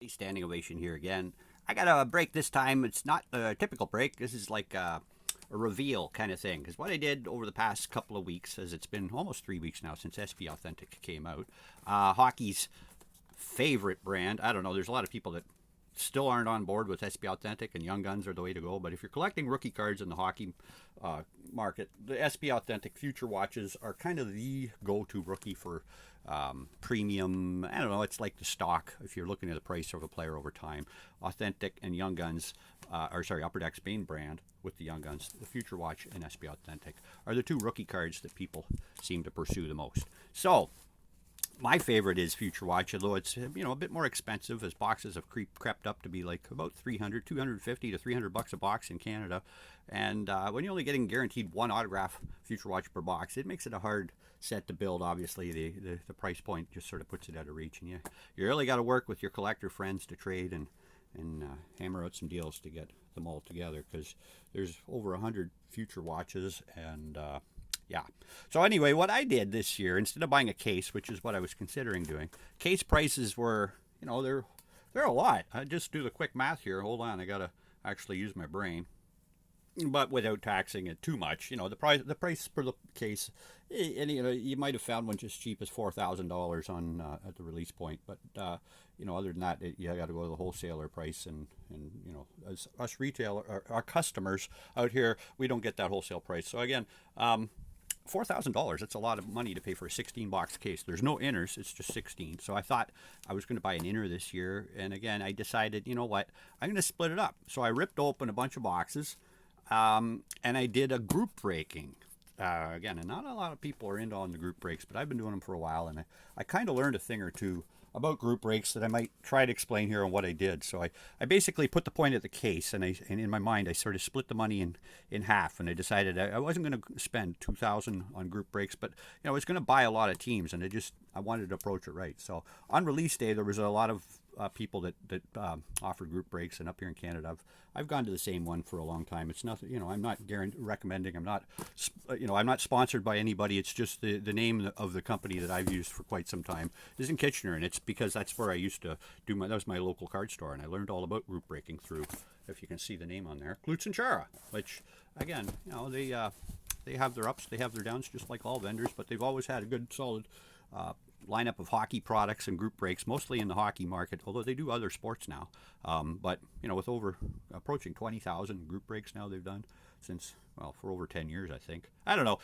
Standing ovation here again. I got a break this time. It's not a typical break. This is like a reveal kind of thing. Because what I did over the past couple of weeks, as it's been almost 3 weeks now since SP Authentic came out, hockey's favorite brand. I don't know. There's a lot of people that still aren't on board with SP Authentic, and Young Guns are the way to go. But if you're collecting rookie cards in the hockey market, the SP Authentic Future Watches are kind of the go-to rookie for premium. I don't know. It's like the stock if you're looking at the price of a player over time. Authentic and Young Guns, Upper Deck Spain brand with the Young Guns, the Future Watch and SP Authentic are the two rookie cards that people seem to pursue the most. So my favorite is Future Watch, although it's a bit more expensive as boxes have crept up to be like about 300, 250 to $300 a box in Canada. And when you're only getting guaranteed one autograph Future Watch per box, it makes it a hard set to build. Obviously, the price point just sort of puts it out of reach, and you really got to work with your collector friends to trade and hammer out some deals to get them all together, because there's over 100 Future Watches. And yeah. So anyway, what I did this year, instead of buying a case, which is what I was considering doing, case prices were, they're a lot. I just do the quick math here. Hold on, I gotta actually use my brain, but without taxing it too much. The price per the case, and you might have found one just cheap as $4,000 on at the release point, but other than that, you got to go to the wholesaler price, and as us retailer, our customers out here, we don't get that wholesale price. So again, $4,000, that's a lot of money to pay for a 16-box case. There's no inners, it's just 16. So I thought I was going to buy an inner this year, and again, I decided, you know what, I'm going to split it up. So I ripped open a bunch of boxes, and I did a group breaking. Again, and not a lot of people are into on the group breaks, but I've been doing them for a while, and I kind of learned a thing or two about group breaks that I might try to explain here on what I did. So I basically put the point at the case, and in my mind I sort of split the money in half, and I decided I wasn't going to spend $2,000 on group breaks, but I was going to buy a lot of teams, and I wanted to approach it right. So on release day, there was a lot of people that offer group breaks, and up here in Canada, I've gone to the same one for a long time. It's nothing, I'm not recommending. I'm not sponsored by anybody. It's just the name of the company that I've used for quite some time is in Kitchener, and it's because that's where I used to do that was my local card store, and I learned all about group breaking through, if you can see the name on there, Klutz and Chara, which again, they have their ups, they have their downs, just like all vendors, but they've always had a good solid lineup of hockey products and group breaks, mostly in the hockey market, although they do other sports now. But with over approaching 20,000 group breaks now they've done for over 10 years, I think. I don't know.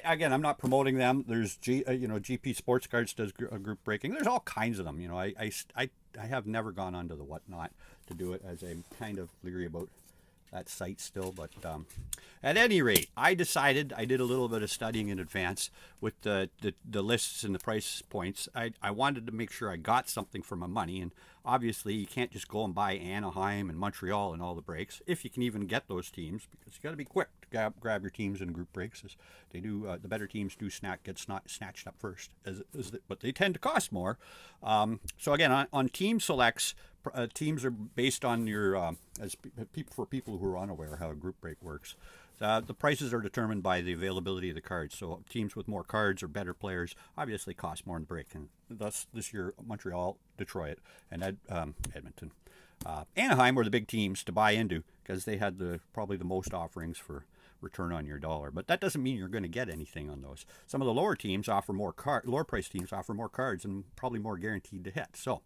Again, I'm not promoting them. There's GP Sports Cards does group breaking. There's all kinds of them. I have never gone onto the whatnot to do it, as I'm kind of leery about that site still, but at any rate, I decided, I did a little bit of studying in advance with the lists and the price points. I wanted to make sure I got something for my money, and obviously you can't just go and buy Anaheim and Montreal and all the breaks, if you can even get those teams, because you got to be quick to grab your teams in group breaks, as they do. The better teams do get snatched up first, but they tend to cost more. So again, on team selects, teams are based on your for people who are unaware how a group break works. The prices are determined by the availability of the cards. So teams with more cards or better players obviously cost more in the break, and thus this year Montreal, Detroit, and Edmonton, Anaheim were the big teams to buy into, because they had probably the most offerings for return on your dollar. But that doesn't mean you're going to get anything on those. Some of the lower teams offer lower price teams offer more cards and probably more guaranteed to hit. So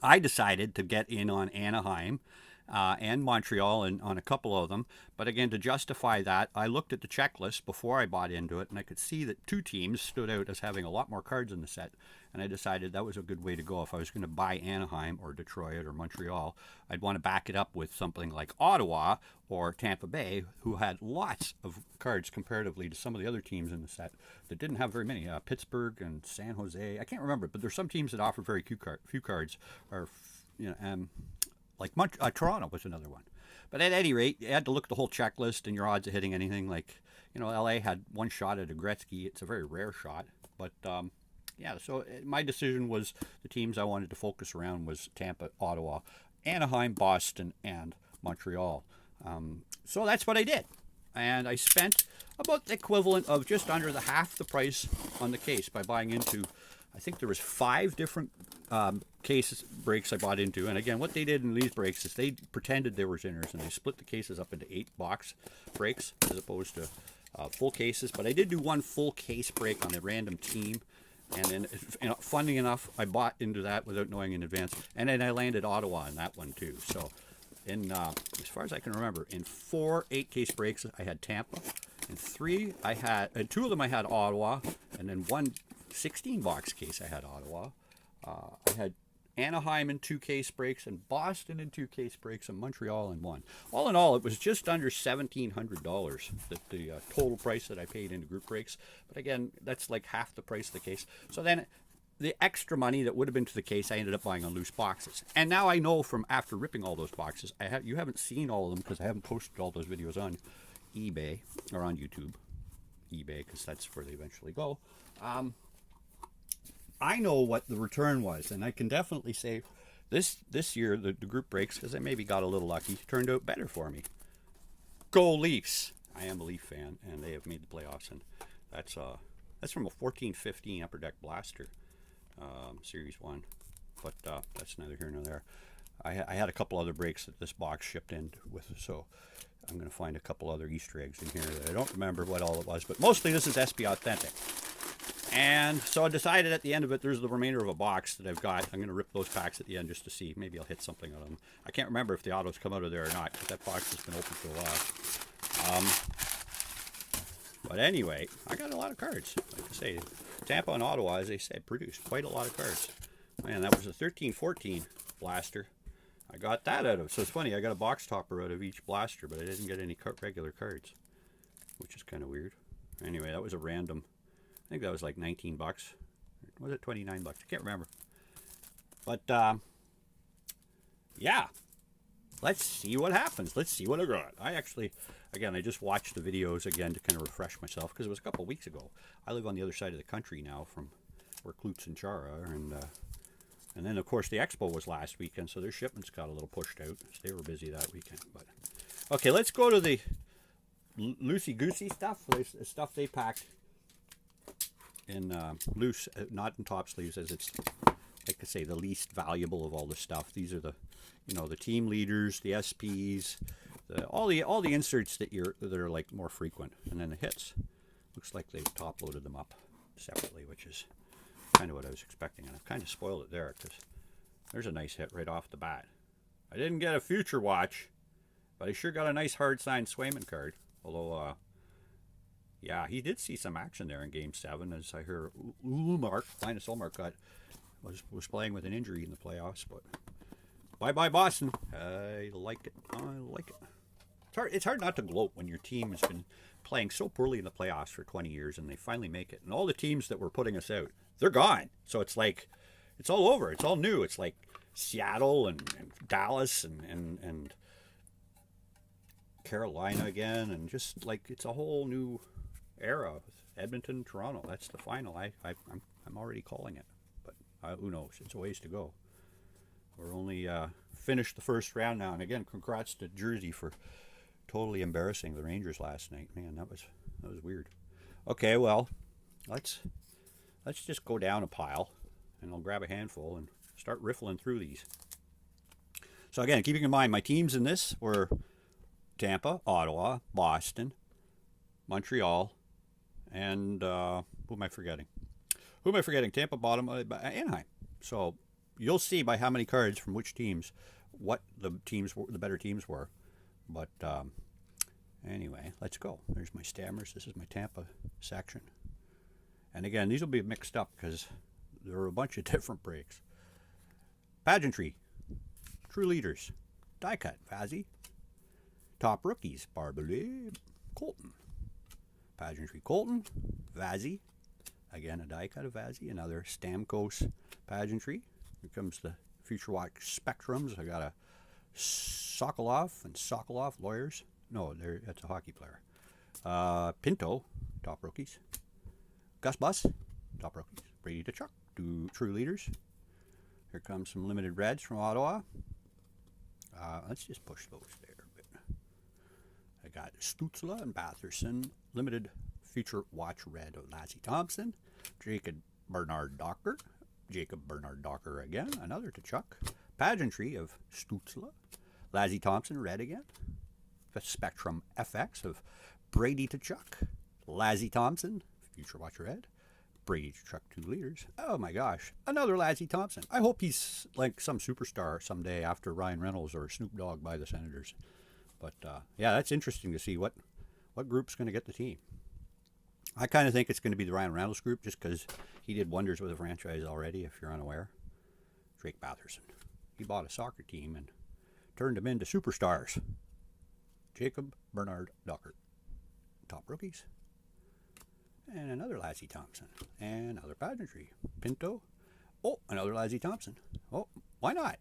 I decided to get in on Anaheim and Montreal, and on a couple of them. But again, to justify that, I looked at the checklist before I bought into it, and I could see that two teams stood out as having a lot more cards in the set, and I decided that was a good way to go. If I was going to buy Anaheim or Detroit or Montreal, I'd want to back it up with something like Ottawa or Tampa Bay, who had lots of cards comparatively to some of the other teams in the set that didn't have very many. Pittsburgh and San Jose, I can't remember, but there's some teams that offer very few cards, or like Toronto was another one. But at any rate, you had to look at the whole checklist, and your odds of hitting anything, like, LA had one shot at a Gretzky. It's a very rare shot. But, so my decision was the teams I wanted to focus around was Tampa, Ottawa, Anaheim, Boston, and Montreal. So that's what I did. And I spent about the equivalent of just under half the price on the case by buying into I think there was 5 different case breaks I bought into. And again, what they did in these breaks is they pretended they were zinners, and they split the cases up into 8 box breaks as opposed to full cases. But I did do one full case break on a random team. And then, funny enough, I bought into that without knowing in advance. And then I landed Ottawa in that one too. So, as far as I can remember, in 4 8-case breaks, I had Tampa. In 3, I had 2 of them I had Ottawa, and then one 16-box case I had Ottawa. I had Anaheim in 2 case breaks, and Boston in 2 case breaks, and Montreal in 1. All in all, it was just under $1,700, the total price that I paid into group breaks. But again, that's like half the price of the case. So then the extra money that would have been to the case, I ended up buying on loose boxes. And now I know from after ripping all those boxes, you haven't seen all of them because I haven't posted all those videos on eBay or on YouTube. eBay, because that's where they eventually go. I know what the return was, and I can definitely say this year the group breaks, because I maybe got a little lucky, turned out better for me. Go Leafs! I am a Leaf fan, and they have made the playoffs, and that's from a 14-15 Upper Deck Blaster, Series 1, but that's neither here nor there. I had a couple other breaks that this box shipped in with, so I'm going to find a couple other Easter eggs in here that I don't remember what all it was, but mostly this is SP Authentic. And so I decided at the end of it, there's the remainder of a box that I've got. I'm going to rip those packs at the end just to see. Maybe I'll hit something out of them. I can't remember if the autos come out of there or not, because that box has been open for a while. But anyway, I got a lot of cards. Like I say, Tampa and Ottawa, as they said, produced quite a lot of cards. Man, that was a 13-14 blaster. I got that out of it. So it's funny, I got a box topper out of each blaster, but I didn't get any regular cards, which is kind of weird. Anyway, that was a random. I think that was like 19 bucks. Was it 29 bucks? I can't remember. But, yeah. Let's see what happens. Let's see what I got. I just watched the videos again to kind of refresh myself, because it was a couple of weeks ago. I live on the other side of the country now from where Klutz and Char are, and then, of course, the Expo was last weekend, so their shipments got a little pushed out. So they were busy that weekend. But okay, let's go to the loosey-goosey stuff, the stuff they packed in loose, not in top sleeves, as it's, like I say, the least valuable of all the stuff. These are the, the team leaders, the SPs, all the inserts that are like more frequent, and then the hits. Looks like they've top loaded them up separately, which is kind of what I was expecting, and I've kind of spoiled it there, because there's a nice hit right off the bat. I didn't get a future watch, but I sure got a nice hard signed Swayman card. Although, yeah, he did see some action there in Game 7, as I hear Linus Ullmark was playing with an injury in the playoffs. But bye-bye Boston. I like it. It's hard not to gloat when your team has been playing so poorly in the playoffs for 20 years, and they finally make it. And all the teams that were putting us out, they're gone. So it's like, it's all over. It's all new. It's like Seattle and Dallas and Carolina again, and just like it's a whole new era with Edmonton, Toronto. That's the final. I'm already calling it, but who knows? It's a ways to go. We're only finished the first round now, and again, congrats to Jersey for totally embarrassing the Rangers last night. Man, that was weird. Okay, well, let's just go down a pile, and I'll grab a handful and start riffling through these. So again, keeping in mind my teams in this were Tampa, Ottawa, Boston, Montreal, and who am I forgetting? Tampa, bottom, Anaheim. So you'll see by how many cards from which teams what the better teams were. But anyway, let's go. There's my Stammers. This is my Tampa section. And again, these will be mixed up because there are a bunch of different breaks. Pageantry, True Leaders, Die Cut, Vazzy. Top Rookies, Barbelet, Colton. Pageantry, Colton, Vazzy. Again, a die cut of Vazzy. Another Stamkos Pageantry. Here comes the Future Watch Spectrums. I got a Sokolov and Sokolov Lawyers. No, that's a hockey player. Pinto, Top Rookies. Gus Bus, Top Rookies. Brady DeChuck, True Leaders. Here comes some limited reds from Ottawa. Let's just push those there. I got Stutzla and Batherson, limited Future Watch Red of Lassie Thompson, Jacob Bernard Docker. Jacob Bernard Docker again. Another Tkachuk. Pageantry of Stützle. Lazzy Thompson, red again. The Spectrum FX of Brady Tkachuk. Lazzy Thompson, Future Watch red. Brady Tkachuk, 2 liters. Oh my gosh, another Lazzy Thompson. I hope he's like some superstar someday after Ryan Reynolds or Snoop Dogg by the Senators. But yeah, that's interesting to see what group's going to get the team. I kind of think it's going to be the Ryan Reynolds group just because he did wonders with the franchise already, if you're unaware. Drake Batherson. He bought a soccer team and turned them into superstars. Jacob Bernard Docker. Top rookies. And another Lazzy Thompson. And another pageantry. Pinto. Oh, another Lazzy Thompson. Oh, why not?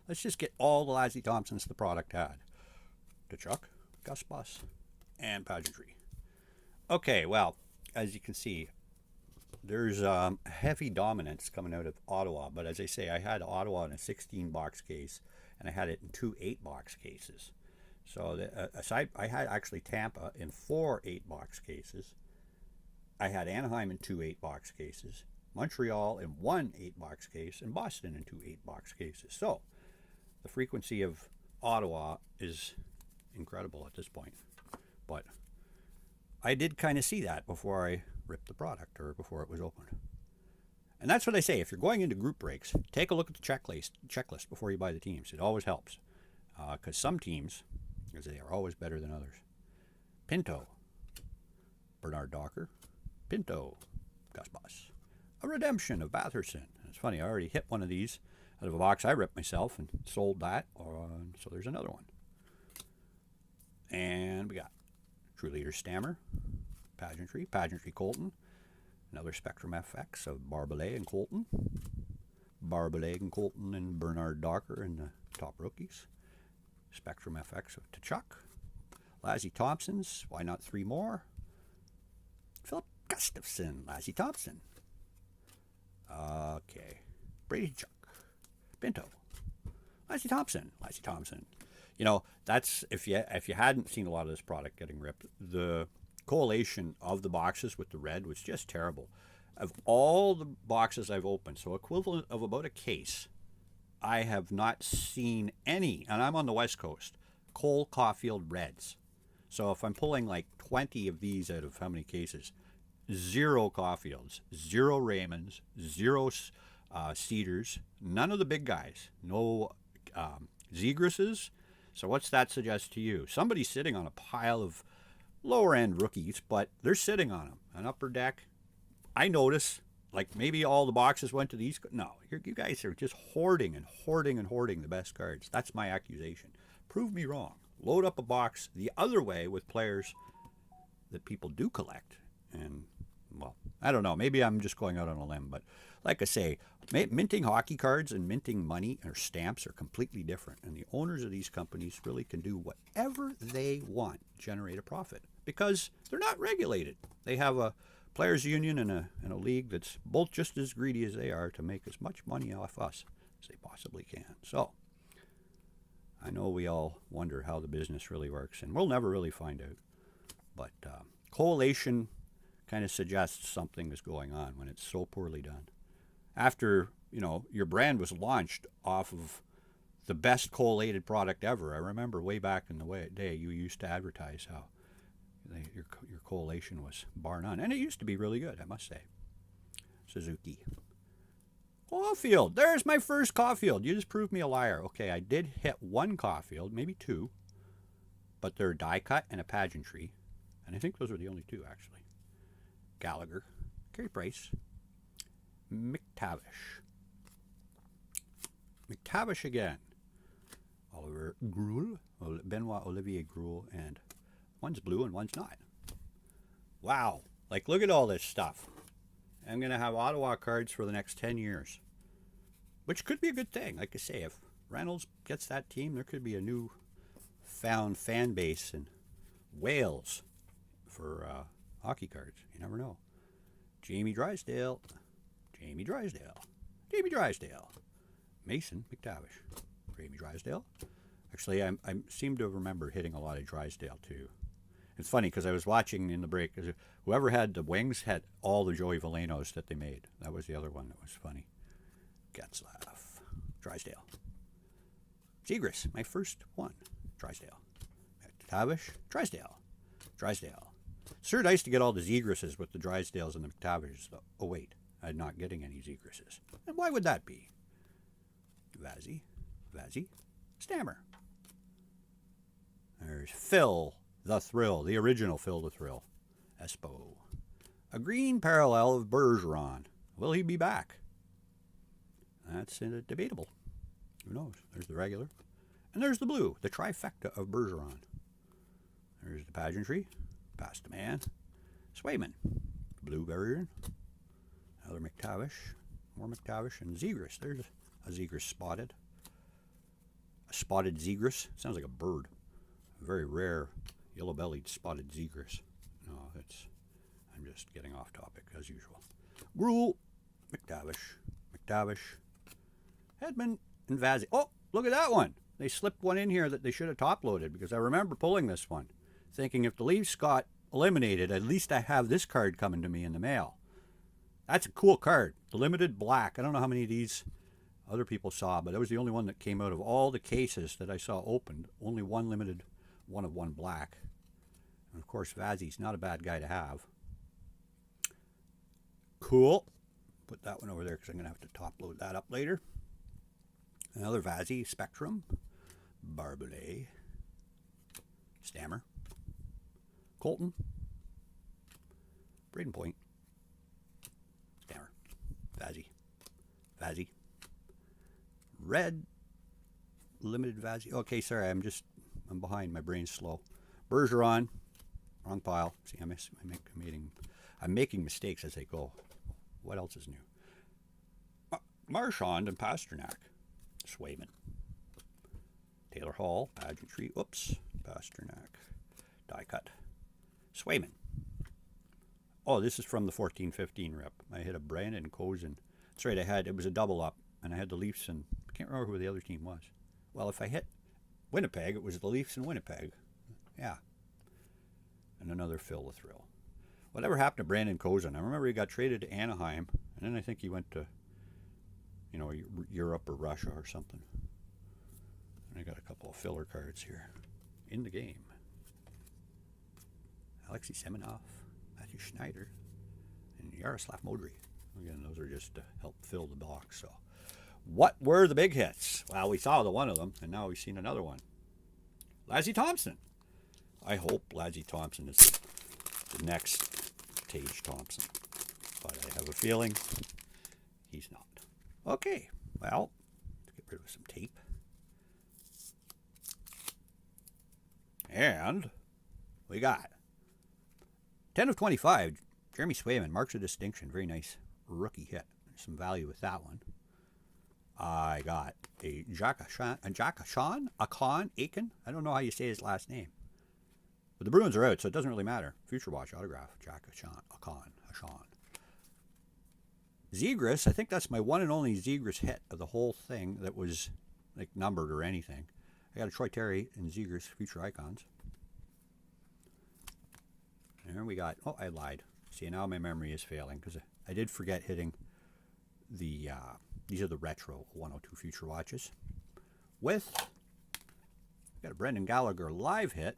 Let's just get all the Lazzy Thompsons the product had. Tkachuk, Gus Bus, and pageantry. Okay, well, as you can see, there's heavy dominance coming out of Ottawa. But as I say, I had Ottawa in a 16-box case, and I had it in 2 8-box cases. So I had actually Tampa in 4 8-box cases. I had Anaheim in 2 8-box cases, Montreal in 1 8-box case, and Boston in 2 8-box cases. So the frequency of Ottawa is incredible at this point. But I did kind of see that before I ripped the product or before it was opened. And that's what I say. If you're going into group breaks, take a look at the checklist before you buy the teams. It always helps. Because some teams, as they are always better than others. Pinto, Bernard Docker. Pinto, Gus Bus. A redemption of Batherson. It's funny, I already hit one of these out of a box I ripped myself and sold that. So there's another one. And we got True Leader Stammer, Pageantry Colton. Another Spectrum FX of Barbelet and Colton. Barbelet and Colton and Bernard Docker in the top rookies. Spectrum FX of Tkachuk. Lazzy Thompson's, why not 3 more? Philip Gustafson, Lazzy Thompson. Okay. Brady Tkachuk. Pinto. Lazzy Thompson. You know, that's if you hadn't seen a lot of this product getting ripped, the correlation of the boxes with the red was just terrible. Of all the boxes I've opened, so equivalent of about a case, I have not seen any, and I'm on the West Coast, Cole Caulfield Reds. So if I'm pulling like 20 of these out of how many cases, 0 Caulfields, 0 Raymonds, 0 Cedars, none of the big guys, no Zegrases. So what's that suggest to you? Somebody's sitting on a pile of lower-end rookies, but they're sitting on them. An upper deck, I notice, like maybe all the boxes went to these. No, you guys are just hoarding the best cards. That's my accusation. Prove me wrong. Load up a box the other way with players that people do collect. And, well, I don't know. Maybe I'm just going out on a limb. But like I say, minting hockey cards and minting money or stamps are completely different. And the owners of these companies really can do whatever they want, generate a profit. Because they're not regulated. They have a players union and a league that's both just as greedy as they are to make as much money off us as they possibly can. So I know we all wonder how the business really works, and we'll never really find out. But collation kind of suggests something is going on when it's so poorly done. After, your brand was launched off of the best collated product ever. I remember way back in the day you used to advertise how your collation was bar none. And it used to be really good, I must say. Suzuki. Caulfield. There's my first Caulfield. You just proved me a liar. Okay, I did hit 1 Caulfield, maybe 2. But they're die cut and a pageantry. And I think those were the only 2, actually. Gallagher. Carey Price. McTavish. McTavish again. Oliver Gruel. Benoit Olivier Gruel. And one's blue and one's not. Wow. Like, look at all this stuff. I'm going to have Ottawa cards for the next 10 years. Which could be a good thing. Like I say, if Reynolds gets that team, there could be a new found fan base in Wales for hockey cards. You never know. Jamie Drysdale. Mason McTavish. Jamie Drysdale. Actually, I seem to remember hitting a lot of Drysdale, too. It's funny because I was watching in the break. Whoever had the wings had all the Joey Velenos that they made. That was the other one that was funny. Getzlaff. Drysdale. Zegras, my first one. Drysdale. McTavish. Drysdale. Drysdale. Sure nice to get all the Zegrases with the Drysdales and the McTavishes, though. Oh, wait. I'm not getting any Zegrases. And why would that be? Vazzy. Vazzy. Stammer. There's Phil the Thrill, the original Phil the Thrill. Espo. A green parallel of Bergeron. Will he be back? That's debatable. Who knows? There's the regular. And there's the blue, the trifecta of Bergeron. There's the pageantry. Past the man. Swayman. Blue Bergeron. Another McTavish. More McTavish. And Zegras. There's a Zegras spotted. A spotted Zegras. Sounds like a bird. A very rare yellow-bellied spotted Zegras. No, I'm just getting off topic as usual. Gruel. McTavish. McTavish. Hedman and Vazzy. Oh, look at that one. They slipped one in here that they should have top-loaded because I remember pulling this one, thinking if the Leafs got eliminated, at least I have this card coming to me in the mail. That's a cool card. The limited black. I don't know how many of these other people saw, but that was the only one that came out of all the cases that I saw opened. Only one limited, one of one black. And of course, Vazzy's not a bad guy to have. Cool. Put that one over there because I'm going to have to top-load that up later. Another Vazzy Spectrum. Barbelet. Stammer. Colton. Braden Point. Stammer. Vazzy. Vazzy. Red. Limited Vazzy. Okay, sorry, I'm behind. My brain's slow. Bergeron. Wrong pile. See, I'm making mistakes as I go. What else is new? Marchand and Pasternak. Swayman. Taylor Hall. Pageantry. Oops. Pasternak. Die cut. Swayman. Oh, this is from the 14-15 rep. I hit a Brandon Kozin. That's right, it was a double up, and I had the Leafs, and I can't remember who the other team was. Well, if I hit Winnipeg, it was the Leafs in Winnipeg. Yeah. And another Phil the Thrill. Whatever happened to Brandon Kozin? I remember he got traded to Anaheim, and then I think he went to, Europe or Russia or something. And I got a couple of filler cards here in the game. Alexei Semenov, Matthew Schneider, and Yaroslav Modry. Again, those are just to help fill the box. So, what were the big hits? Well, we saw the one of them, and now we've seen another one. Lassie Thompson. I hope Lassie Thompson is the next Tage Thompson, but I have a feeling he's not. Okay, well, let's get rid of some tape. And we got 10 of 25, Jeremy Swayman, marks of distinction. Very nice rookie hit. There's some value with that one. I got a Aiken. I don't know how you say his last name. But the Bruins are out, so it doesn't really matter. Future Watch autograph. Akon. Zegras, I think that's my one and only Zegras hit of the whole thing that was like numbered or anything. I got a Troy Terry and Zegras Future Icons. And we got, I lied. See, now my memory is failing because I did forget hitting these are the retro 102 Future Watches. Got a Brendan Gallagher live hit.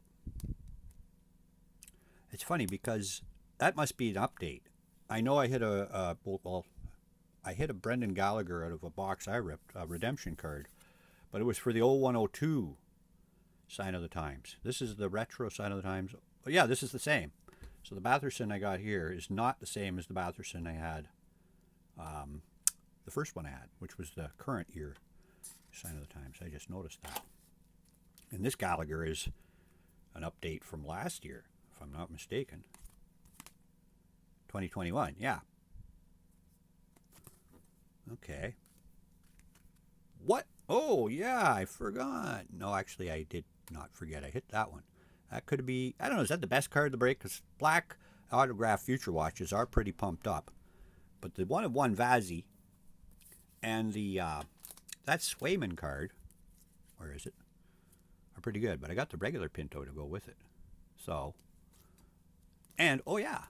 It's funny because that must be an update. I know I hit I hit a Brendan Gallagher out of a box I ripped, a redemption card, but it was for the 0102 Sign of the Times. This is the retro Sign of the Times. Oh, yeah, this is the same. So the Batherson I got here is not the same as the Batherson I had, the first one I had, which was the current year Sign of the Times. I just noticed that. And this Gallagher is an update from last year, if I'm not mistaken. 2021, yeah. Okay. What? Oh, yeah, I forgot. No, actually, I did not forget. I hit that one. That could be, I don't know, is that the best card of the break? Because black autograph Future Watches are pretty pumped up. But the one of one Vazzy and the that Swayman card, where is it? Are pretty good. But I got the regular Pinto to go with it. So, And, oh yeah,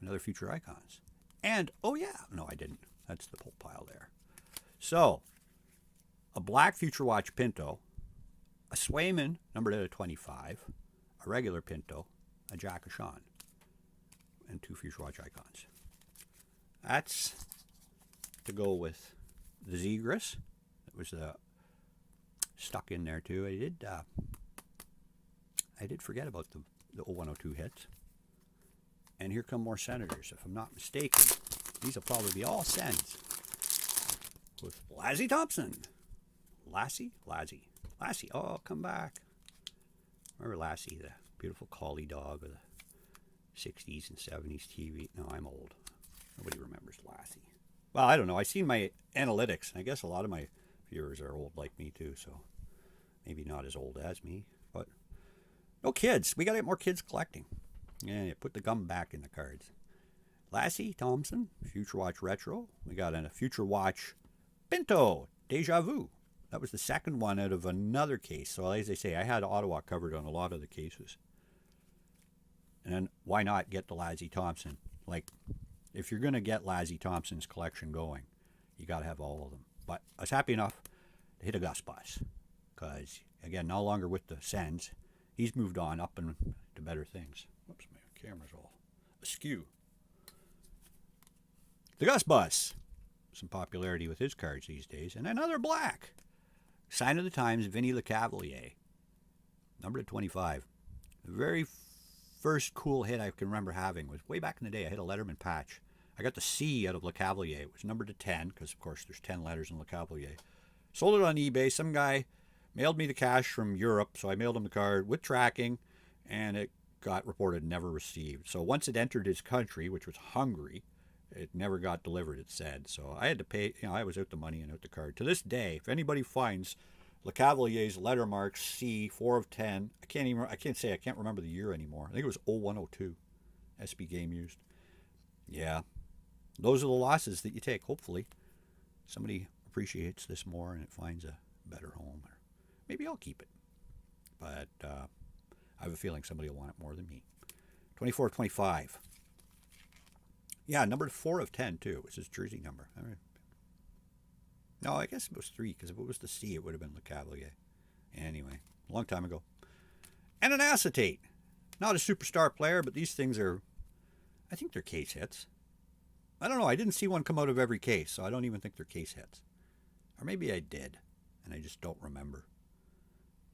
another Future Icons. And, oh yeah, no, I didn't. That's the whole pile there. So, a black Future Watch Pinto, a Swayman numbered at a 25, a regular Pinto, a Jack O'Shawn, and 2 Future Watch Icons. That's to go with the Zegras. It was stuck in there too. I did forget about the 0102 hits. And here come more Senators. If I'm not mistaken, these will probably be all Sens. With Lassie Thompson. Lassie, oh, come back. Remember Lassie, the beautiful collie dog of the 60s and 70s TV? No, I'm old. Nobody remembers Lassie. Well, I don't know. I've seen my analytics, and I guess a lot of my viewers are old like me too, so maybe not as old as me. But no kids. We got to get more kids collecting. Yeah, put the gum back in the cards. Lassie Thompson, Future Watch Retro. We got a Future Watch Pinto, Deja Vu. That was the second one out of another case. So as I say, I had Ottawa covered on a lot of the cases. And then why not get the Lassie Thompson? Like, if you're going to get Lassie Thompson's collection going, you got to have all of them. But I was happy enough to hit a Gus Bus. Because, again, no longer with the Sens. He's moved on up and to better things. Whoops, my camera's all askew. The Gus Bus. Some popularity with his cards these days. And another black. Sign of the Times, Vinny LeCavalier. Numbered at 25. The very first cool hit I can remember having was way back in the day. I hit a Letterman patch. I got the C out of LeCavalier. It was numbered to 10, because, of course, there's 10 letters in LeCavalier. Sold it on eBay. Some guy mailed me the cash from Europe, so I mailed him the card with tracking, and it got reported never received. So once it entered his country, which was Hungary, it never got delivered, it said. So I had to pay, I was out the money and out the card. To this day, if anybody finds LeCavalier's letter mark C, 4 of 10, I can't remember the year anymore. I think it was 0102, SB game used. Yeah, those are the losses that you take. Hopefully somebody appreciates this more and it finds a better home. Or maybe I'll keep it. But I have a feeling somebody will want it more than me. 24-25. Yeah, numbered 4 of 10, too. It was his jersey number. No, I guess it was 3, because if it was the C, it would have been LeCavalier. Anyway, a long time ago. And an acetate. Not a superstar player, but these things are, I think they're case hits. I don't know. I didn't see one come out of every case, so I don't even think they're case hits. Or maybe I did, and I just don't remember.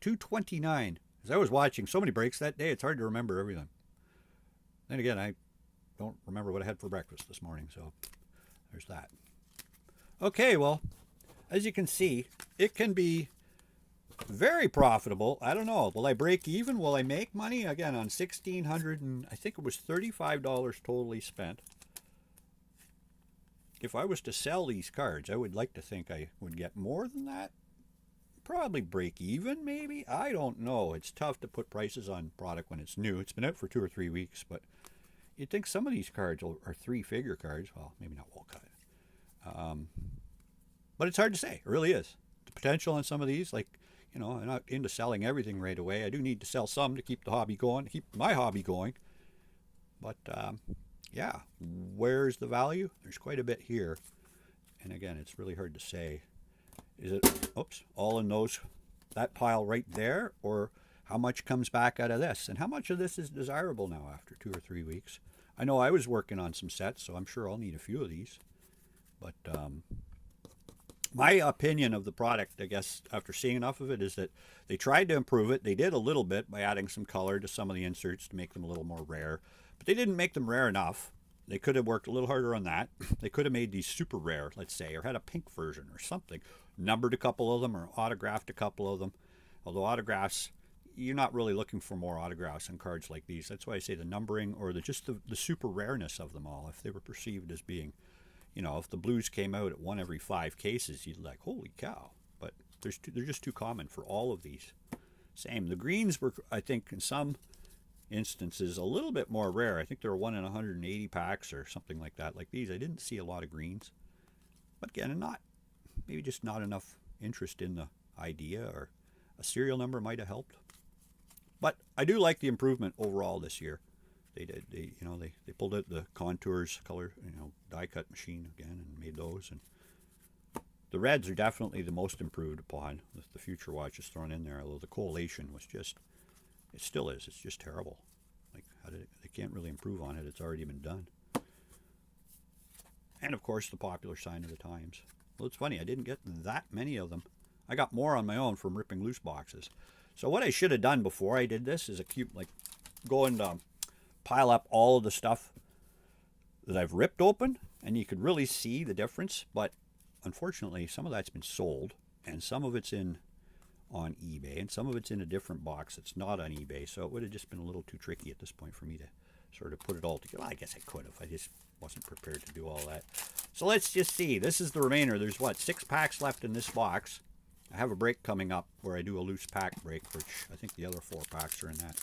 229. As I was watching so many breaks that day, it's hard to remember everything. Then again, I don't remember what I had for breakfast this morning, so there's that. Okay, well, as you can see, it can be very profitable. I don't know. Will I break even? Will I make money? Again, on $1,600, and I think it was $35 totally spent. If I was to sell these cards, I would like to think I would get more than that. Probably break even, maybe. I don't know. It's tough to put prices on product when it's new. It's been out for 2 or 3 weeks, but you'd think some of these cards are 3-figure cards. Well, maybe not Wolcott. But it's hard to say. It really is. The potential on some of these, like, I'm not into selling everything right away. I do need to sell some to keep the hobby going, keep my hobby going. But, yeah, where's the value? There's quite a bit here. And again, it's really hard to say. Is it, all in that pile right there, or how much comes back out of this? And how much of this is desirable now after 2 or 3 weeks? I know I was working on some sets, so I'm sure I'll need a few of these. But my opinion of the product, I guess, after seeing enough of it, is that they tried to improve it. They did a little bit by adding some color to some of the inserts to make them a little more rare. But they didn't make them rare enough. They could have worked a little harder on that. They could have made these super rare, let's say, or had a pink version or something. Numbered a couple of them or autographed a couple of them. Although autographs, you're not really looking for more autographs on cards like these. That's why I say the numbering or just the super rareness of them all. If they were perceived as being, if the blues came out at 1 every 5 cases, you'd like, holy cow. But they're just too common for all of these. Same. The greens were, I think, in some instances, a little bit more rare. I think there were 1 in 180 packs or something like that. Like these, I didn't see a lot of greens. But again, maybe just not enough interest in the idea, or a serial number might have helped. But I do like the improvement overall this year. They did. They pulled out the contours, color, die cut machine again, and made those. And the reds are definitely the most improved upon with the future watches thrown in there. Although the collation was just, it still is. It's just terrible. Like they can't really improve on it. It's already been done. And of course, the popular sign of the times. Well, it's funny. I didn't get that many of them. I got more on my own from ripping loose boxes. So what I should have done before I did this is go and pile up all of the stuff that I've ripped open, and you could really see the difference. But unfortunately, some of that's been sold, and some of it's on eBay, and some of it's in a different box that's not on eBay. So it would have just been a little too tricky at this point for me to sort of put it all together. Well, I guess I could have. I just wasn't prepared to do all that. So let's just see. This is the remainder. There's 6 packs left in this box. I have a break coming up where I do a loose pack break, which I think the other 4 packs are in that.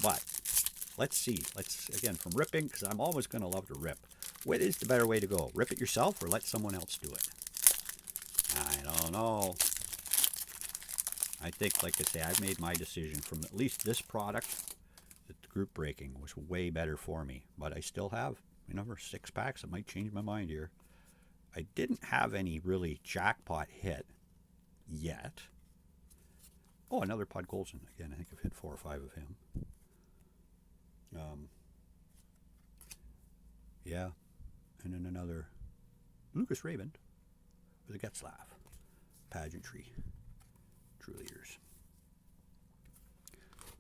But let's see. Again, from ripping, because I'm always going to love to rip. What is the better way to go? Rip it yourself or let someone else do it? I don't know. I think, like I say, I've made my decision from at least this product that the group breaking was way better for me. But I still have, 6 packs. I might change my mind here. I didn't have any really jackpot hit yet. Oh, another Pod Colson. Again, I think I've hit 4 or 5 of him. Yeah. And then another Lucas Raymond with a Getzlaff. Pageantry. True leaders.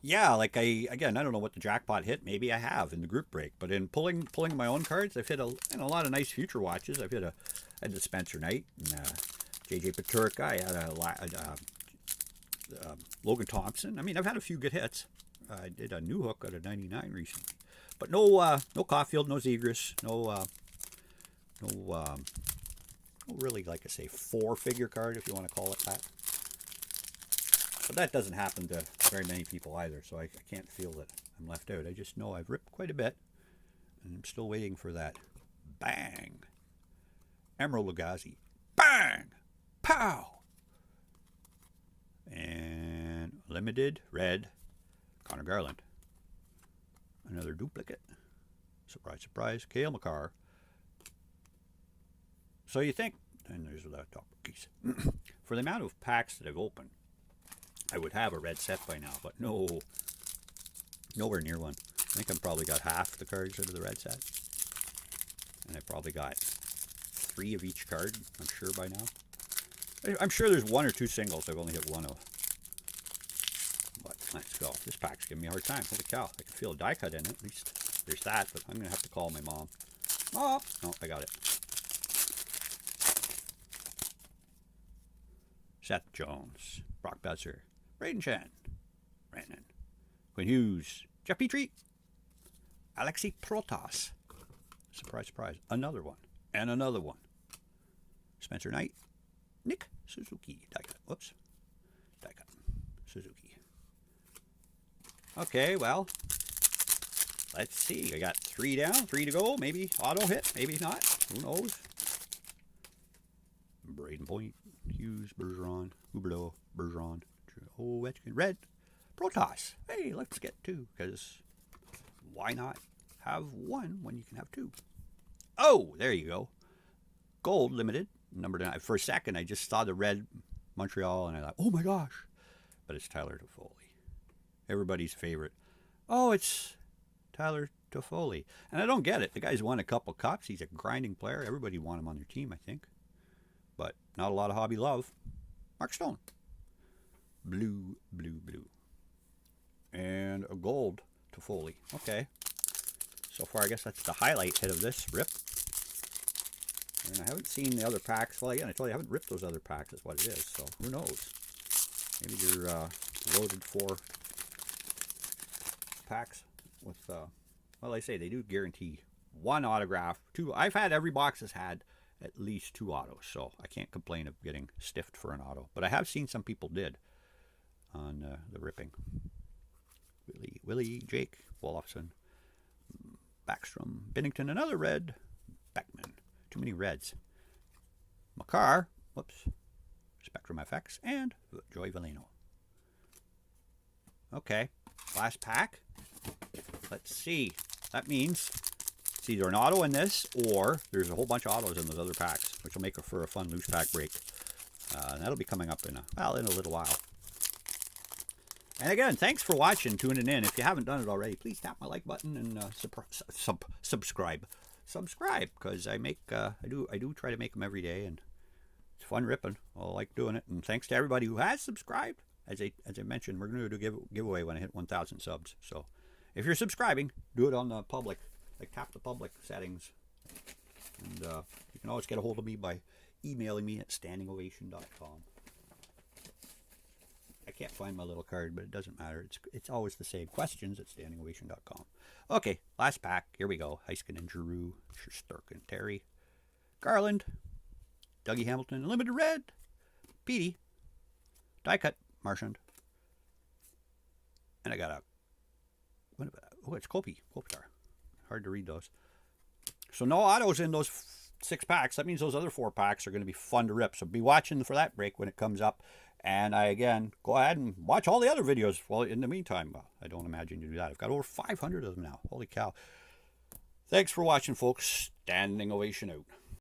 Yeah, I don't know what the jackpot hit. Maybe I have in the group break, but in pulling my own cards, I've hit a lot of nice future watches. I had the Spencer Knight and JJ Peturka. I had Logan Thompson. I've had a few good hits. I did a new hook out of 99 recently, but no Caulfield, no Zegras, no really, like I say, 4-figure card if you want to call it that. But that doesn't happen to very many people either, so I can't feel that I'm left out. I just know I've ripped quite a bit, and I'm still waiting for that bang. Emerald Lagasse. Bang! Pow! And limited red Connor Garland. Another duplicate. Surprise, surprise. Cale Makar. So you think, and there's the top piece. For the amount of packs that I've opened, I would have a red set by now, but nowhere near one. I think I've probably got half the cards out of the red set. And I probably got 3 of each card, I'm sure by now. I'm sure there's 1 or 2 singles I've only hit 1 of. But let's go. This pack's giving me a hard time. Holy cow. I can feel a die cut in it. At least there's that, but I'm going to have to call my mom. Oh, no, I got it. Seth Jones. Brock Besser. Braden Chen. Brandon. Quinn Hughes. Jeff Petrie. Alexei Protas. Surprise, surprise. Another one. And another one. Spencer Knight. Nick Suzuki. Die cut. Whoops. Die cut. Suzuki. Okay, well. Let's see. I got 3 down. 3 to go. Maybe auto hit. Maybe not. Who knows? Braden Point. Hughes. Bergeron. Huberdeau. Bergeron. Ovechkin. Red. Protas. Hey, let's get 2. Because why not have 1 when you can have 2? Oh, there you go. Gold limited. Number 9. For a second, I just saw the red Montreal, and I thought, oh my gosh. But it's Tyler Toffoli. Everybody's favorite. Oh, it's Tyler Toffoli. And I don't get it. The guy's won a couple cups. He's a grinding player. Everybody want him on their team, I think. But not a lot of hobby love. Mark Stone. Blue, blue, blue. And a gold Toffoli. Okay. So far, I guess that's the highlight hit of this rip. And I haven't seen the other packs. Well, again, I told you I haven't ripped those other packs. That's what it is. So who knows? Maybe they're loaded 4 packs with. Well, I say they do guarantee 1 autograph. 2. I've had every box has had at least 2 autos, so I can't complain of getting stiffed for an auto. But I have seen some people did on the ripping. Willie, Jake, Wolofsson, Backstrom, Binnington, another red, Beckman. Too many reds. Makar, whoops, Spectrum FX, and Joey Veleno. Okay, last pack. Let's see. That means it's either an auto in this, or there's a whole bunch of autos in those other packs, which will make for a fun loose pack break. And that'll be coming up in a little while. And again, thanks for watching, tuning in. If you haven't done it already, please tap my like button and subscribe. Subscribe, because I do try to make them every day, and it's fun ripping. I like doing it. And thanks to everybody who has subscribed. As I mentioned, we're going to do a giveaway when I hit 1,000 subs. So if you're subscribing, do it on the public, like tap the public settings. And you can always get a hold of me by emailing me at standingovation.com. I can't find my little card, but it doesn't matter. It's always the same. Questions at standingovation.com. Okay, last pack. Here we go. Heiskin and Giroux, Shesterkin, Terry, Garland, Dougie Hamilton, Limited Red, Petey, Die Cut, Marchand, and I got it's Kopitar. Hard to read those. So no autos in those 6 packs. That means those other 4 packs are going to be fun to rip. So be watching for that break when it comes up. And again, go ahead and watch all the other videos. Well, in the meantime, I don't imagine you do that. I've got over 500 of them now. Holy cow. Thanks for watching, folks. Standing ovation out.